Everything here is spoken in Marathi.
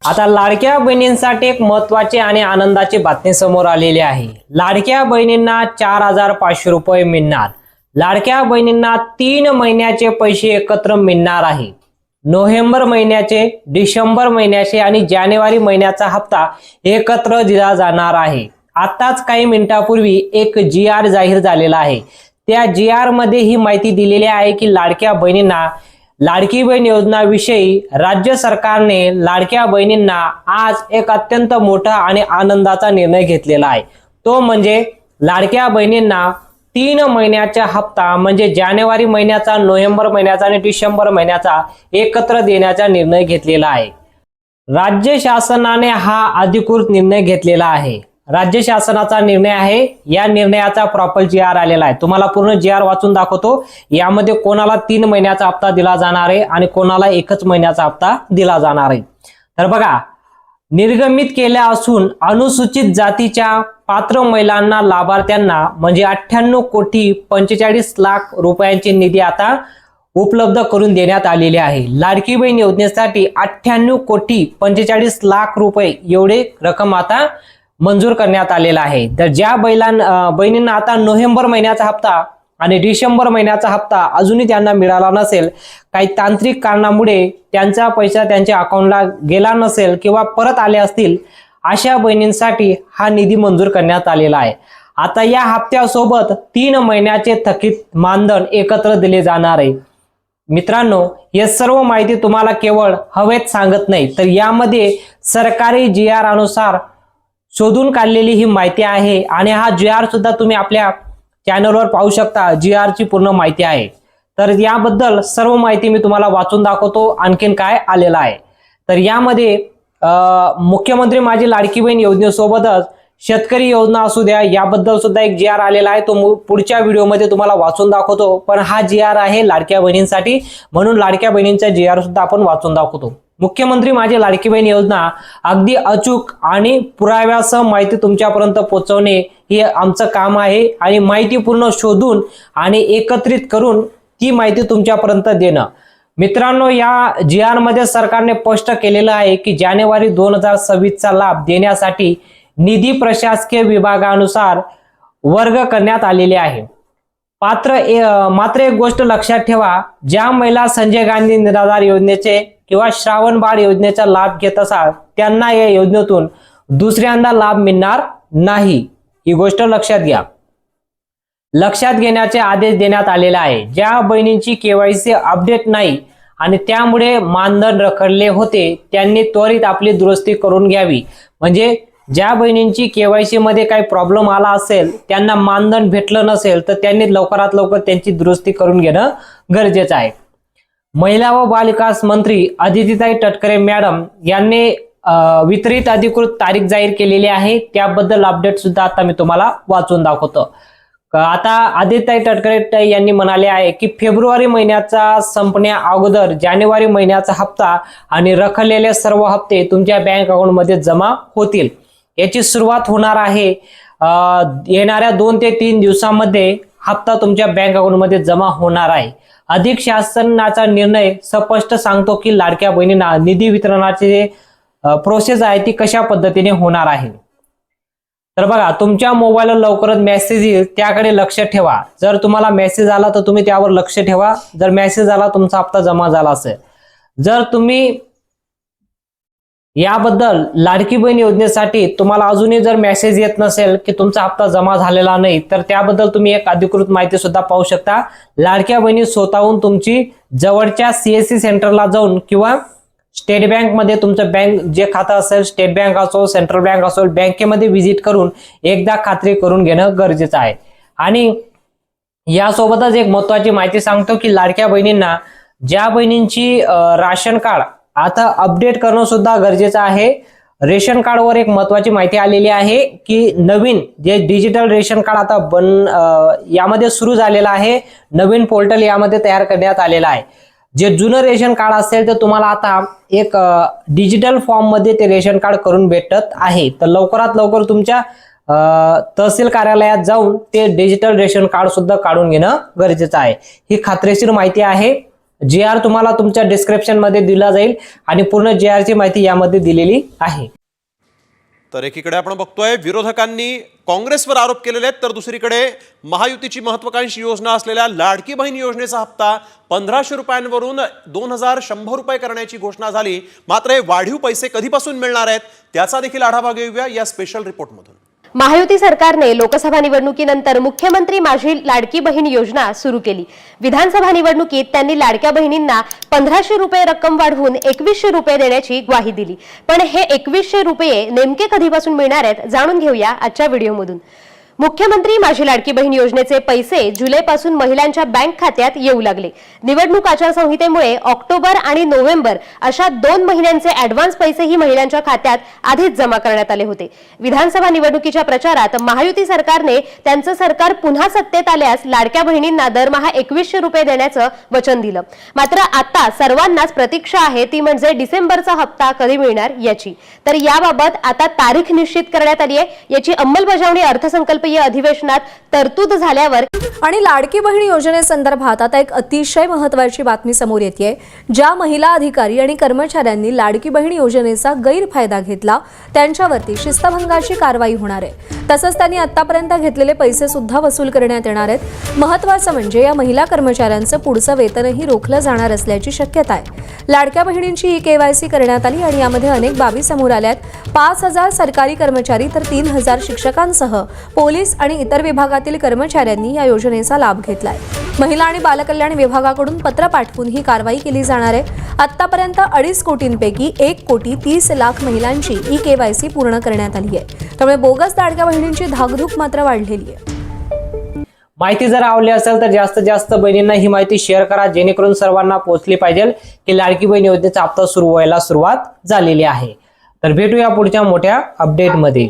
आता लाडक्या बहिणींसाठी एक महत्त्वाची आणि आनंदाची बातमी समोर आलेली आहे। लाडक्या बहिणींना 4,500 रुपये मिळणार। लाडक्या बहिणींना 3 महिन्याचे पैसे एकत्र मिळणार आहे। नोव्हेंबर महिन्याचे, डिसेंबर महिन्याचे आणि जानेवारी महिन्याचा हप्ता एकत्र दिला जाणार आहे। आताच काही मिनिटांपूर्वी एक GR जाहीर झालेला आहे। त्या GR मध्ये ही माहिती दिलेली आहे की लाडक्या बहिणींना लाडकी बहीण योजनाविषयी राज्य सरकारने लाडक्या बहिणींना आज एक अत्यंत मोठा आणि आनंदाचा निर्णय घेतलेला आहे। तो म्हणजे लाडक्या बहिणींना 3 महिन्याचा हप्ता म्हणजे जानेवारी महिन्याचा, नोव्हेंबर महिन्याचा आणि डिसेंबर महिन्याचा एकत्र देण्याचा निर्णय घेतलेला आहे। राज्य शासनाने हा अधिकृत निर्णय घेतलेला आहे। राज्य शासनाचा निर्णय आहे। या निर्णयाचा प्रॉपर GR आलेला आहे। तुम्हाला पूर्ण GR वाचून दाखवतो। यामध्ये कोणाला 3 महिन्याचा हप्ता दिला जाणार आहे आणि कोणाला 1 महिन्याचा हप्ता दिला जाणार आहे। तर बघा, निर्गमित केल्या असून अनुसूचित जातीच्या पात्र महिलांना लाभार्थ्यांना म्हणजे 98 कोटी 45 लाख रुपयांची निधी आता उपलब्ध करून देण्यात आलेली आहे। लाडकी बहीण योजनेसाठी 98 कोटी 45 लाख रुपये एवढे रक्कम आता मंजूर करण्यात आलेला आहे। तर ज्या बहिणींना आता नोव्हेंबर महिन्याचा हप्ता आणि डिसेंबर महिन्याचा हप्ता अजूनही त्यांना मिळाला नसेल, काही तांत्रिक कारणामुळे त्यांचा पैसा त्यांच्या अकाउंटला गेला नसेल किंवा परत आले असतील, अशा बहिणींसाठी हा निधी मंजूर करण्यात आलेला आहे। आता या हप्त्यासोबत 3 महिन्याचे थकीत मानधन एकत्र दिले जाणार आहे। मित्रांनो, हे सर्व माहिती तुम्हाला केवळ हवेत सांगत नाही, तर यामध्ये सरकारी GR अनुसार शोधून काढलेली ही माहिती आहे आणि हा GR सुद्धा तुम्ही आपल्या चॅनलवर पाहू शकता। GR ची पूर्ण माहिती आहे। तर याबद्दल सर्व माहिती मी तुम्हाला वाचून दाखवतो आणखीन काय आलेला आहे। तर यामध्ये मुख्यमंत्री माझी लाडकी बहीण योजनेसोबतच शेतकरी योजना असू द्या, याबद्दल सुद्धा एक GR आलेला आहे। तो पुढच्या व्हिडिओमध्ये तुम्हाला वाचून दाखवतो। पण हा GR आहे लाडक्या बहिणींसाठी, म्हणून लाडक्या बहिणींचा GR सुद्धा आपण वाचून दाखवतो। मुख्यमंत्री माझी लाडकी बहीण योजना अगदी अचूक आणि पुराव्यासह माहिती तुमच्यापर्यंत पोहोचवणे हे आमचं काम आहे आणि माहिती पूर्ण शोधून आणि एकत्रित करून ती माहिती तुमच्यापर्यंत देणं। मित्रांनो, या GR मध्ये सरकारने स्पष्ट केलेलं आहे की जानेवारी 2026 चा लाभ देण्यासाठी निधी प्रशासकीय विभागानुसार वर्ग करण्यात आलेले आहे। मात्र एक गोष्ट लक्षात ठेवा, ज्या महिला संजय गांधी निराधार योजनेचे किंवा श्रावण बाळ योजनेचा लाभ घेत असाल त्यांना या योजनेतून दुसऱ्यांदा लाभ मिळणार नाही। ही गोष्ट लक्षात घ्या। लक्षात घेण्याचे आदेश देण्यात आलेले आहे। ज्या बहिणींची KYC अपडेट नाही आणि त्यामुळे मानधन रखडले होते त्यांनी त्वरित आपली दुरुस्ती करून घ्यावी। म्हणजे ज्या बहिणींची KYC मध्ये काही प्रॉब्लेम आला असेल, त्यांना मानधन भेटलं नसेल, तर त्यांनी लवकरात लवकर त्यांची दुरुस्ती करून घेणं गरजेचं आहे। महिला व बालविकास मंत्री अदितीताई तटकरे मॅडम यांनी वितरित अधिकृत तारीख जाहीर केलेली आहे। त्याबद्दल अपडेट सुद्धा आता मी तुम्हाला वाचून दाखवतो। आता अदितीताई तटकरे यांनी म्हणाले आहे की फेब्रुवारी महिन्याचा संपण्या अगोदर जानेवारी महिन्याचा हप्ता आणि रखडलेले सर्व हप्ते तुमच्या बँक अकाउंट मध्ये जमा होतील। याची सुरुवात होणार आहे येणाऱ्या 2 ते 3 दिवसांमध्ये हप्ता तुमच्या बँक अकाउंट मध्ये जमा होणार आहे। अधिक शासनाचा निर्णय स्पष्ट सांगतो की लाडक्या बहिणींना निधी वितरणाची जे प्रोसेस आहे ती कशा पद्धतीने होणार आहे। तर बघा, तुमच्या मोबाईलवर लवकरच मेसेज येईल, त्याकडे लक्ष ठेवा। जर तुम्हाला मेसेज आला तर तुम्ही त्यावर लक्ष ठेवा। जर मेसेज आला तुमचा हप्ता जमा झाला असेल, जर तुम्ही याबद्दल लाडकी बहीण योजनेसाठी तुम्हाला अजूनही जर मेसेज येत नसेल की तुमचा हप्ता जमा झालेला नाही, तर त्याबद्दल तुम्ही एक अधिकृत माहिती सुद्धा पाहू शकता। लाडक्या बहिणी स्वतःहून तुमची जवळच्या CSC सेंटरला जाऊन किंवा स्टेट बँक मध्ये तुमचं बँक जे खातं असेल, स्टेट बँक असो, सेंट्रल बँक असो, बँकेमध्ये व्हिजिट करून एकदा खात्री करून घेणं गरजेचं आहे। आणि यासोबतच एक महत्त्वाची माहिती सांगतो की लाडक्या बहिणींना ज्या बहिणींची राशन कार्ड आता अपडेट करणं सुद्धा गरजेचं आहे। रेशन कार्डवर एक महत्त्वाची माहिती आलेली आहे की नवीन जे डिजिटल रेशन कार्ड आता यामध्ये सुरू झालेलं आहे। नवीन पोर्टल यामध्ये तयार करण्यात आलेला आहे। जे जुनं रेशन कार्ड असेल तर तुम्हाला आता एक डिजिटल फॉर्म मध्ये ते रेशन कार्ड करून भेटत आहे। तर लवकरात लवकर तुमच्या तहसील कार्यालयात जाऊन ते डिजिटल रेशन कार्ड सुद्धा काढून घेणं गरजेचं आहे। ही खात्रीशीर माहिती आहे। GR तुम्हाला तुमच्या डिस्क्रिप्शन मध्ये दिला जाईल आणि पूर्ण GR ची माहिती यामध्ये दिलेली आहे। तर एकीकडे आपण बघतोय विरोधकांनी काँग्रेसवर आरोप केलेले आहेत, तर दुसरीकडे महायुतीची महत्त्वाकांक्षी योजना असलेल्या लाडकी बहीण योजनेचा हप्ता 1500 रुपयांवरून 2100 रुपये करण्याची घोषणा झाली। मात्र हे वाढीव पैसे कधीपासून मिळणार आहेत त्याचा देखील आढावा घेऊया या स्पेशल रिपोर्टमधून। महायुती सरकारने लोकसभा निवडणुकीनंतर मुख्यमंत्री माझी लाडकी बहीण योजना सुरू केली। विधानसभा निवडणुकीत त्यांनी लाडक्या बहिणींना 1500 रुपये रक्कम वाढवून 2100 रुपये देण्याची ग्वाही दिली। पण हे 2100 रुपये नेमके कधीपासून मिळणार आहेत जाणून घेऊया आजच्या व्हिडिओमधून। मुख्यमंत्री माझी लाडकी बहीण योजनेचे पैसे जुलैपासून महिलांच्या बँक खात्यात येऊ लागले। निवडणूक आचारसंहितेमुळे ऑक्टोबर आणि नोव्हेंबर अशा 2 महिन्यांचे ऍडव्हान्स पैसेही महिलांच्या खात्यात आधीच जमा करण्यात आले होते। विधानसभा निवडणुकीच्या प्रचारात महायुती सरकारने त्यांचं सरकार पुन्हा सत्तेत आल्यास लाडक्या बहिणींना दरमहा 2100 रुपये देण्याचं वचन दिलं। मात्र आता सर्वांनाच प्रतीक्षा आहे ती म्हणजे डिसेंबरचा हप्ता कधी मिळणार याची। तर याबाबत आता तारीख निश्चित करण्यात आली आहे। याची अंमलबजावणी अर्थसंकल्पीय अधिवेशनात तरतूद झाल्यावर आणि लाडकी बहीण योजनेसंदर्भात आता एक अतिशय महत्त्वाची बातमी समोर येते। ज्या महिला अधिकारी आणि कर्मचाऱ्यांनी लाडकी बहीण योजनेचा गैरफायदा घेतला त्यांच्यावरती शिस्तभंगाची कारवाई होणार आहे। तसंच त्यांनी आतापर्यंत घेतलेले पैसे सुद्धा वसूल करण्यात येणार आहेत। महत्त्वाचं म्हणजे या महिला कर्मचाऱ्यांचं पुढचं वेतनही रोखलं जाणार असल्याची शक्यता आहे। लाडक्या बहिणींची KYC करण्यात आली आणि यामध्ये अनेक बाबी समोर आल्यात। 5000 सरकारी कर्मचारी तर 3000 शिक्षकांसह पोलीस आणि इतर विभागातील कर्मचाऱ्यांनी या योजनेचा लाभ घेतलाय। महिला आणि बालकल्याण विभागाकडून पत्र पाठवून ही कारवाई केली जाणार आहे। आतापर्यंत 2.5 कोटींपैकी 1,30,00,000 महिलांची KYC पूर्ण करण्यात आली आहे। त्यामुळे बोगस लाडक्या बहिणींची धाकधूक मात्र वाढलेली आहे। माहिती जर आवडली असेल तर जास्तीत जास्त बहिणींना ही माहिती शेअर करा, जेणेकरून सर्वांना पोहोचली पाहिजे की लाडकी बहीण योजनेचा हप्ता सुरू व्हायला सुरुवात झालेली आहे। तर भेटूया पुढच्या मोठ्या अपडेटमध्ये।